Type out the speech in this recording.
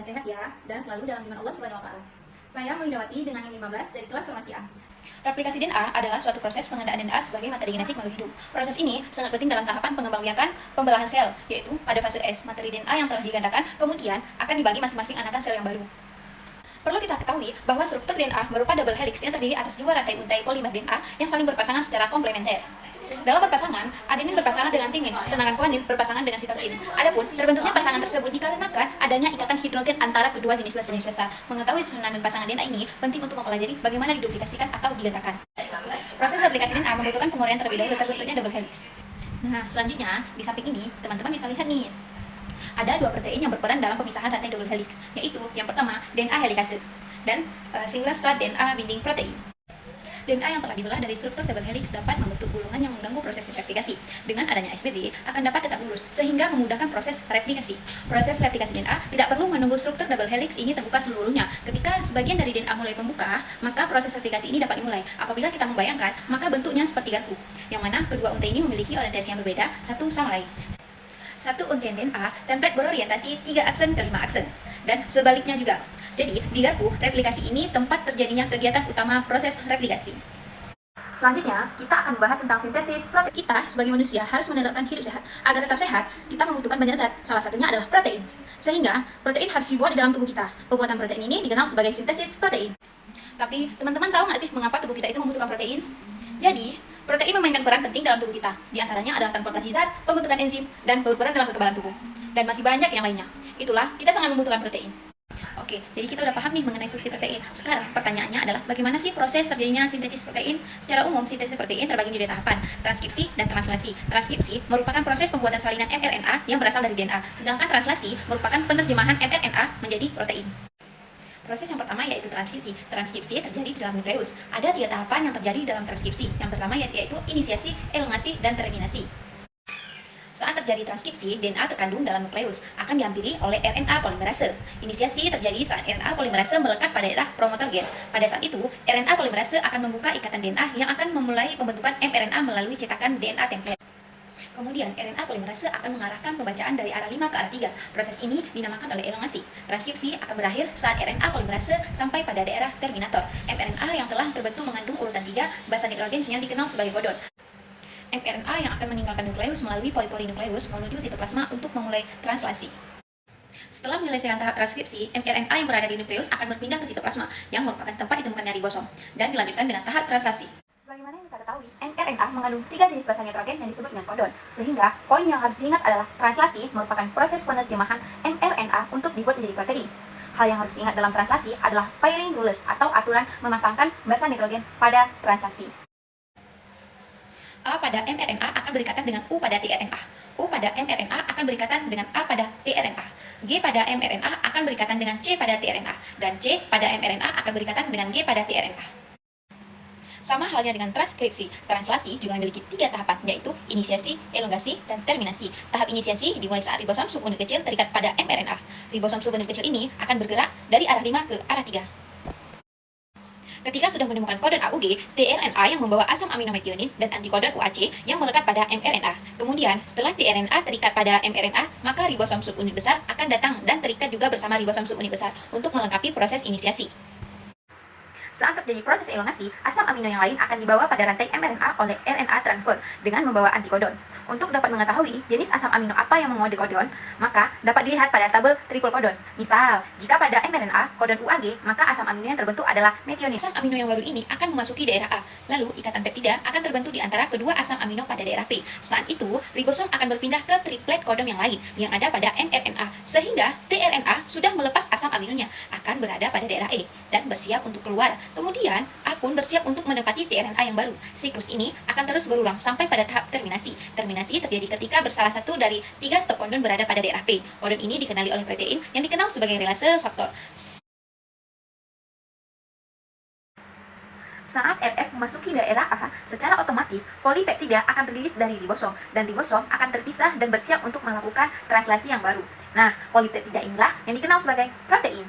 sehat ya, dan selalu dalam lindungan Allah Subhanahu wa Ta'ala. Saya Melindawati dengan yang 15 dari kelas Farmasi A. Replikasi DNA adalah suatu proses pengadaan DNA sebagai materi genetik makhluk hidup. Proses ini sangat penting dalam tahapan pengembangbiakan pembelahan sel, yaitu pada fase S, materi DNA yang telah digandakan kemudian akan dibagi masing-masing anakan sel yang baru. Perlu kita ketahui bahwa struktur DNA berupa double helix yang terdiri atas dua rantai untai polimer DNA yang saling berpasangan secara komplementer. Dalam berpasangan, adenin berpasangan dengan timin, sedangkan guanin berpasangan dengan sitosin. Adapun terbentuknya pasangan tersebut dikarenakan adanya ikatan hidrogen antara kedua jenis basa. Mengetahui susunan dan pasangan DNA ini penting untuk mempelajari bagaimana diduplikasikan atau digandakan. Proses replikasi DNA membutuhkan penguraian terlebih dahulu terbentuknya double helix. Nah, selanjutnya di samping ini teman-teman bisa lihat nih. Ada dua protein yang berperan dalam pemisahan rantai double helix, yaitu yang pertama DNA helikase dan single strand DNA binding protein. DNA yang telah dibelah dari struktur double helix dapat membentuk gulungan yang mengganggu proses replikasi. Dengan adanya SBB akan dapat tetap lurus sehingga memudahkan proses replikasi. Proses replikasi DNA tidak perlu menunggu struktur double helix ini terbuka seluruhnya. Ketika sebagian dari DNA mulai membuka, maka proses replikasi ini dapat dimulai. Apabila kita membayangkan, maka bentuknya seperti garpu, yang mana kedua untai ini memiliki orientasi yang berbeda satu sama lain. Satu untaian DNA template berorientasi 3 aksen ke 5 aksen, dan sebaliknya juga. Jadi, di garpu, replikasi ini tempat terjadinya kegiatan utama proses replikasi. Selanjutnya, kita akan membahas tentang sintesis protein. Kita sebagai manusia harus menerapkan hidup sehat. Agar tetap sehat, kita membutuhkan banyak zat. Salah satunya adalah protein. Sehingga, protein harus dibuat di dalam tubuh kita. Pembuatan protein ini dikenal sebagai sintesis protein. Tapi, teman-teman tahu nggak sih mengapa tubuh kita itu membutuhkan protein? Jadi, protein memainkan peran penting dalam tubuh kita. Di antaranya adalah transportasi zat, pembentukan enzim, dan berperan dalam kekebalan tubuh. Dan masih banyak yang lainnya. Itulah, kita sangat membutuhkan protein. Oke, jadi kita udah paham nih mengenai fungsi protein. Sekarang pertanyaannya adalah bagaimana sih proses terjadinya sintesis protein? Secara umum, sintesis protein terbagi menjadi tahapan transkripsi dan translasi. Transkripsi merupakan proses pembuatan salinan mRNA yang berasal dari DNA, sedangkan translasi merupakan penerjemahan mRNA menjadi protein. Proses yang pertama yaitu transkripsi. Transkripsi terjadi di dalam nukleus. Ada 3 tahapan yang terjadi dalam transkripsi. Yang pertama yaitu inisiasi, elongasi, dan terminasi. Saat terjadi transkripsi, DNA terkandung dalam nukleus akan dihampiri oleh RNA polimerase. Inisiasi terjadi saat RNA polimerase melekat pada daerah promotor gen. Pada saat itu, RNA polimerase akan membuka ikatan DNA yang akan memulai pembentukan mRNA melalui cetakan DNA template. Kemudian, RNA polimerase akan mengarahkan pembacaan dari arah 5 ke arah 3. Proses ini dinamakan oleh elongasi. Transkripsi akan berakhir saat RNA polimerase sampai pada daerah terminator. mRNA yang telah terbentuk mengandung urutan 3 basa nitrogen yang dikenal sebagai kodon. mRNA yang akan meninggalkan nukleus melalui pori-pori nukleus menuju sitoplasma untuk memulai translasi. Setelah menyelesaikan tahap transkripsi, mRNA yang berada di nukleus akan berpindah ke sitoplasma yang merupakan tempat ditemukannya ribosom dan dilanjutkan dengan tahap translasi. Sebagaimana yang kita ketahui, mRNA mengandung 3 jenis basa nitrogen yang disebut dengan kodon. Sehingga, poin yang harus diingat adalah translasi merupakan proses penerjemahan mRNA untuk dibuat menjadi protein. Hal yang harus diingat dalam translasi adalah pairing rules atau aturan memasangkan basa nitrogen pada translasi. A pada mRNA akan berikatan dengan U pada tRNA. U pada mRNA akan berikatan dengan A pada tRNA. G pada mRNA akan berikatan dengan C pada tRNA. Dan C pada mRNA akan berikatan dengan G pada tRNA. Sama halnya dengan transkripsi, translasi juga memiliki 3 tahapan, yaitu inisiasi, elongasi, dan terminasi. Tahap inisiasi dimulai saat ribosom subunit kecil terikat pada mRNA. Ribosom subunit kecil ini akan bergerak dari arah 5 ke arah 3. Ketika sudah menemukan kodon AUG, tRNA yang membawa asam amino metionin dan antikodon UAC yang melekat pada mRNA. Kemudian, setelah tRNA terikat pada mRNA, maka ribosom subunit besar akan datang dan terikat juga bersama ribosom subunit besar untuk melengkapi proses inisiasi. Saat terjadi proses elongasi, asam amino yang lain akan dibawa pada rantai mRNA oleh RNA transfer dengan membawa antikodon. Untuk dapat mengetahui jenis asam amino apa yang mengode kodon, maka dapat dilihat pada tabel triple kodon. Misal, jika pada mRNA kodon UAG, maka asam amino yang terbentuk adalah metionin. Asam amino yang baru ini akan memasuki daerah A, lalu ikatan peptida akan terbentuk di antara kedua asam amino pada daerah P. Saat itu, ribosom akan berpindah ke triplet kodon yang lain yang ada pada mRNA, sehingga tRNA sudah melepas asam aminonya, akan berada pada daerah E dan bersiap untuk keluar. Kemudian, A pun bersiap untuk menempati tRNA yang baru. Siklus ini akan terus berulang sampai pada tahap terminasi. Terminasi terjadi ketika salah satu dari 3 stop kodon berada pada daerah P. Kodon ini dikenali oleh protein yang dikenal sebagai relase faktor. Saat RF memasuki daerah A, secara otomatis polipeptida akan terlilis dari ribosom, dan ribosom akan terpisah dan bersiap untuk melakukan translasi yang baru. Nah, polipeptida inilah yang dikenal sebagai protein.